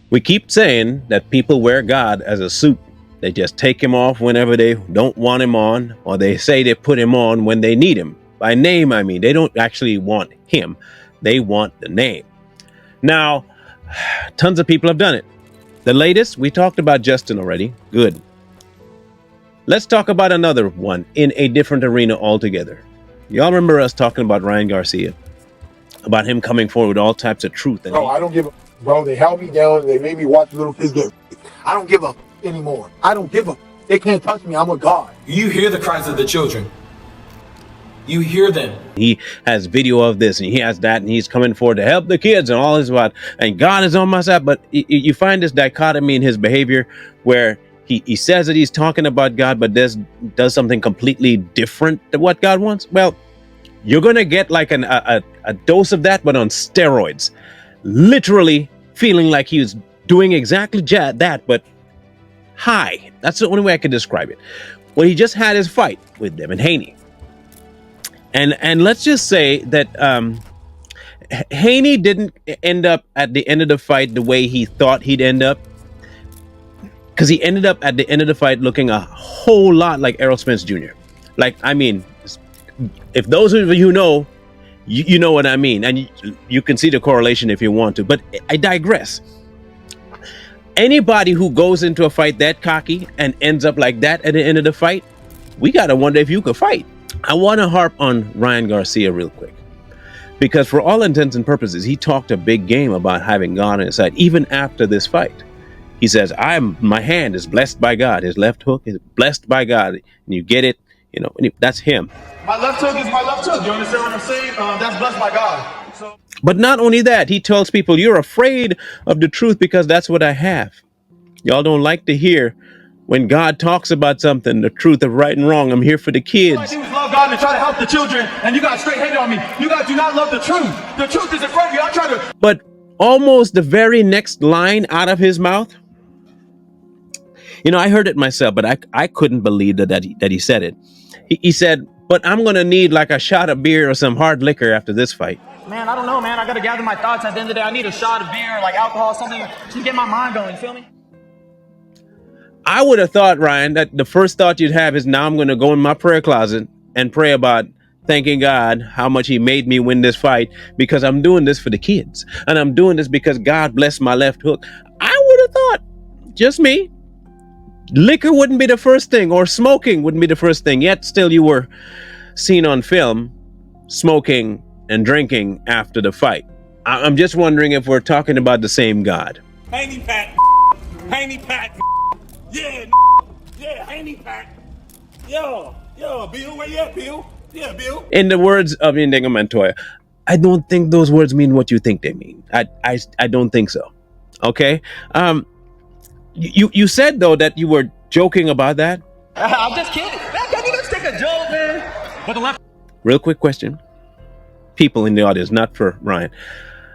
We keep saying that people wear God as a suit. They just take him off whenever they don't want him on, or they say they put him on when they need him. By name, I mean, they don't actually want him. They want the name. Now, tons of people have done it. The latest, we talked about Justin already. Good. Let's talk about another one in a different arena altogether. Y'all remember us talking about Ryan Garcia? About him coming forward with all types of truth. And I don't give a... Bro, they held me down and they made me watch little kids get... I don't give a anymore. I don't give a... They can't touch me. I'm a God. You hear the cries of the children. You hear them. He has video of this and he has that, and he's coming forward to help the kids and all this about, and God is on my side. But you find this dichotomy in his behavior where he says that he's talking about God, but does something completely different than what God wants. Well, you're going to get like a dose of that, but on steroids. Literally feeling like he was doing exactly that, but high. That's the only way I can describe it. Well, he just had his fight with Devin Haney. And let's just say that Haney didn't end up at the end of the fight the way he thought he'd end up. Because he ended up at the end of the fight looking a whole lot like Errol Spence Jr. Like, I mean, if those of you know, you know what I mean. And you can see the correlation if you want to. But I digress. Anybody who goes into a fight that cocky and ends up like that at the end of the fight, we got to wonder if you could fight. I want to harp on Ryan Garcia real quick. Because for all intents and purposes, he talked a big game about having God on his side, even after this fight. He says, my hand is blessed by God. His left hook is blessed by God. And you get it, you know, that's him. My left hook is my left hook. You understand what I'm saying? That's blessed by God. So. But not only that, he tells people, you're afraid of the truth because that's what I have. Y'all don't like to hear when God talks about something, the truth of right and wrong. I'm here for the kids. All I do is love God and try to help the children, and you guys straight hated on me. You guys do not love the truth. The truth is in front of you. I try to... But almost the very next line out of his mouth, you know, I heard it myself, but I couldn't believe that he said it. He said, but I'm going to need like a shot of beer or some hard liquor after this fight. Man, I don't know, man. I got to gather my thoughts. At the end of the day, I need a shot of beer, like alcohol, something to get my mind going. You feel me? I would have thought, Ryan, that the first thought you'd have is now I'm going to go in my prayer closet and pray about thanking God how much he made me win this fight because I'm doing this for the kids. And I'm doing this because God blessed my left hook. I would have thought, just me, liquor wouldn't be the first thing, or smoking wouldn't be the first thing. Yet still you were seen on film smoking and drinking after the fight. I'm just wondering if we're talking about the same God. Haney Pat. Haney Pat. Yeah, Haney Pat. Yo, Bill, where you at, Bill? Yeah, Bill. In the words of Indigo Montoya, I don't think those words mean what you think they mean. I don't think so. Okay? You said, though, that you were joking about that. I'm just kidding. Man, can you just take a joke, man? But the left... Real quick question. People in the audience, not for Ryan.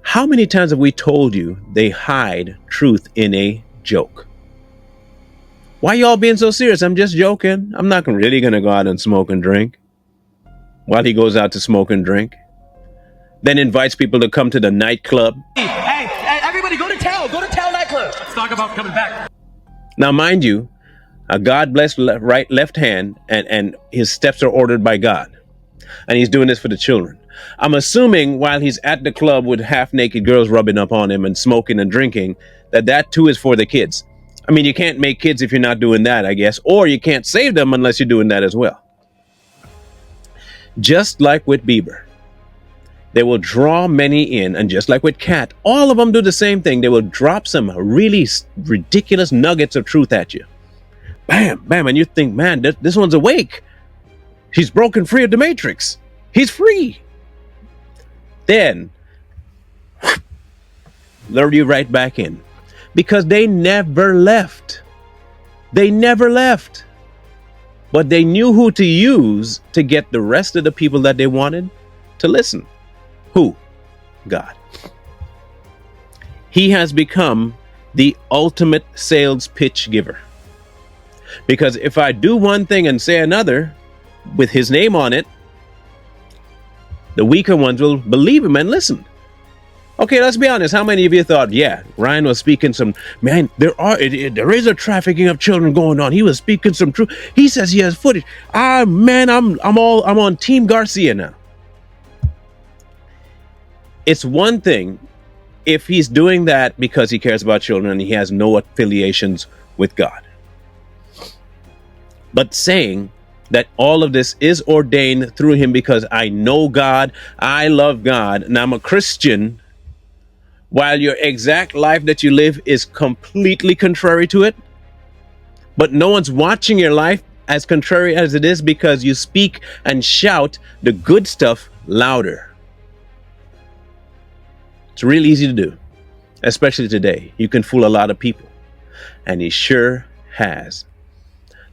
How many times have we told you they hide truth in a joke? Why y'all being so serious? I'm just joking. I'm not really going to go out and smoke and drink. While he goes out to smoke and drink. Then invites people to come to the nightclub. Hey, everybody go to town. Go to town nightclub. Let's talk about coming back. Now, mind you, a God-blessed left hand, and his steps are ordered by God. And he's doing this for the children. I'm assuming while he's at the club with half-naked girls rubbing up on him and smoking and drinking, that too is for the kids. I mean, you can't make kids if you're not doing that, I guess. Or you can't save them unless you're doing that as well. Just like with Bieber. They will draw many in, and just like with Cat, all of them do the same thing. They will drop some really ridiculous nuggets of truth at you. Bam, bam, and you think, man, this one's awake. He's broken free of the matrix. He's free. Then, lure you right back in. Because they never left. They never left. But they knew who to use to get the rest of the people that they wanted to listen. Who? God. He has become the ultimate sales pitch giver. Because if I do one thing and say another with his name on it, the weaker ones will believe him and listen. Okay, let's be honest. How many of you thought, yeah, Ryan was speaking some, man, there is a trafficking of children going on. He was speaking some truth. He says he has footage. Man, I'm on Team Garcia now. It's one thing if he's doing that because he cares about children and he has no affiliations with God. But saying that all of this is ordained through him because I know God, I love God, and I'm a Christian, while your exact life that you live is completely contrary to it, but no one's watching your life as contrary as it is because you speak and shout the good stuff louder. It's really easy to do, especially today. You can fool a lot of people, and he sure has.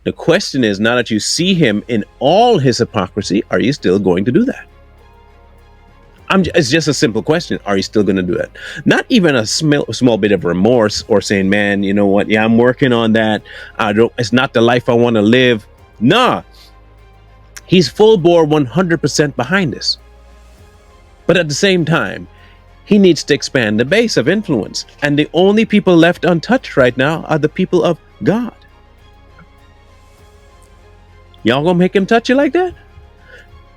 The question is, now that you see him in all his hypocrisy, are you still going to do that? It's just a simple question. Are you still going to do it? Not even a small bit of remorse or saying, man, you know what? Yeah, I'm working on that. It's not the life I want to live. Nah, he's full bore 100% behind this. But at the same time, he needs to expand the base of influence. And the only people left untouched right now are the people of God. Y'all gonna make him touch you like that?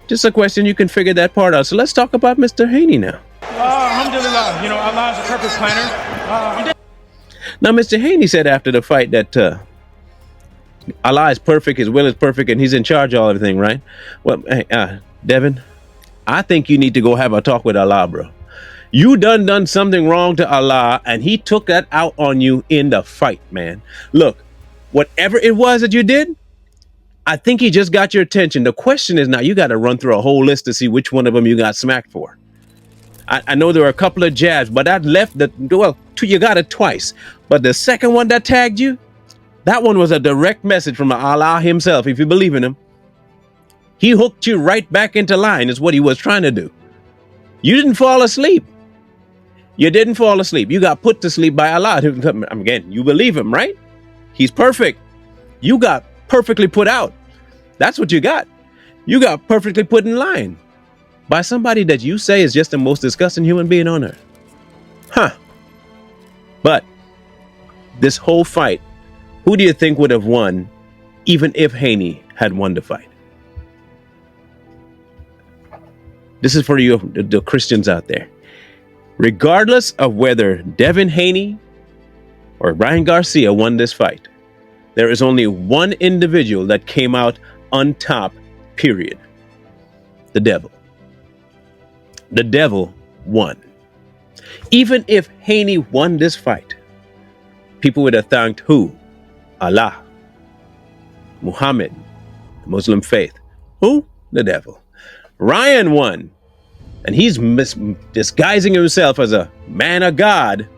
Just a question, you can figure that part out. So let's talk about Mr. Haney now. Alhamdulillah, Allah is a purpose planner. Now, Mr. Haney said after the fight that Allah is perfect, his will is perfect, and he's in charge of everything, right? Well, hey, Devin, I think you need to go have a talk with Allah, bro. You done something wrong to Allah, and he took that out on you in the fight, man. Look, whatever it was that you did, I think he just got your attention. The question is now, you got to run through a whole list to see which one of them you got smacked for. I know there were a couple of jabs, but that left you got it twice. But the second one that tagged you, that one was a direct message from Allah himself, if you believe in him. He hooked you right back into line, is what he was trying to do. You didn't fall asleep. You didn't fall asleep. You got put to sleep by Allah. Again, you believe him, right? He's perfect. You got perfectly put out. That's what you got. You got perfectly put in line by somebody that you say is just the most disgusting human being on earth. But this whole fight, who do you think would have won even if Haney had won the fight? This is for you, the Christians out there. Regardless of whether Devin Haney or Ryan Garcia won this fight, there is only one individual that came out on top, period. The devil. The devil won. Even if Haney won this fight, people would have thanked who? Allah. Muhammad. The Muslim faith. Who? The devil. Ryan won. And he's disguising himself as a man of God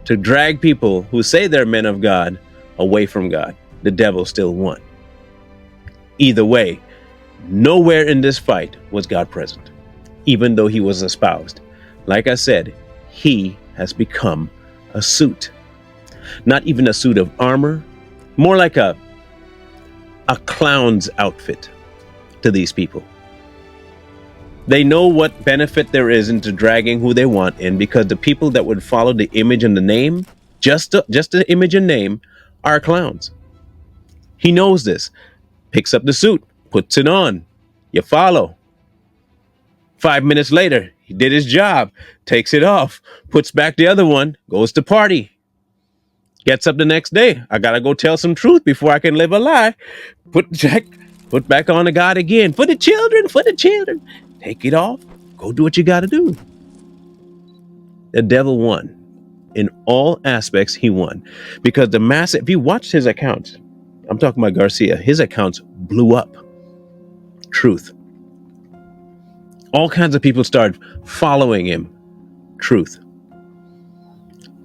to drag people who say they're men of God away from God. The devil still won. Either way, nowhere in this fight was God present, even though he was espoused. Like I said, he has become a suit. Not even a suit of armor, more like a clown's outfit to these people. They know what benefit there is into dragging who they want in, because the people that would follow the image and the name, just the image and name, are clowns. He knows this. Picks up the suit, puts it on. You follow. 5 minutes later, he did his job, takes it off, puts back the other one, goes to party. Gets up the next day. I gotta go tell some truth before I can live a lie. Put back on the God again. For the children. Take it off. Go do what you gotta do. The devil won. In all aspects, he won. Because if you watch his accounts, I'm talking about Garcia, his accounts blew up. Truth. All kinds of people started following him. Truth.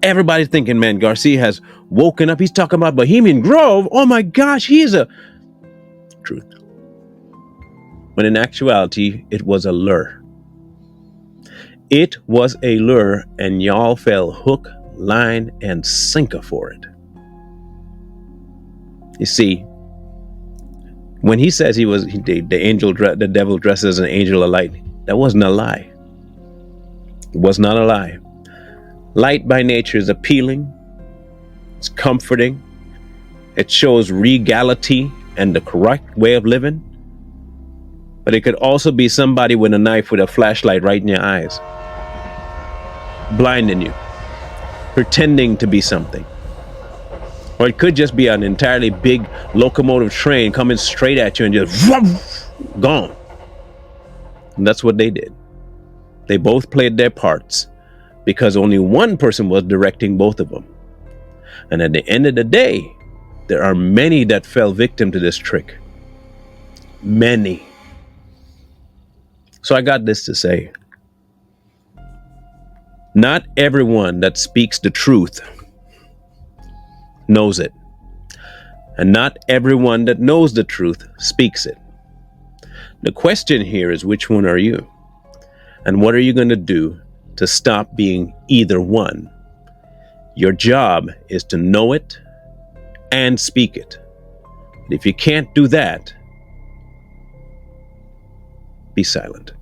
Everybody's thinking, man, Garcia has woken up. He's talking about Bohemian Grove. Oh my gosh, he's a... Truth. When in actuality, it was a lure. It was a lure, and y'all fell hook, line, and sinker for it. You see, when he says the devil dressed as an angel of light, that wasn't a lie. It was not a lie. Light by nature is appealing, it's comforting, it shows regality and the correct way of living. But it could also be somebody with a knife with a flashlight right in your eyes, blinding you, pretending to be something. Or it could just be an entirely big locomotive train coming straight at you and just gone. And that's what they did. They both played their parts because only one person was directing both of them. And at the end of the day, there are many that fell victim to this trick. Many. So I got this to say. Not everyone that speaks the truth knows it. And not everyone that knows the truth speaks it. The question here is, which one are you? And what are you going to do to stop being either one? Your job is to know it and speak it. And if you can't do that, be silent.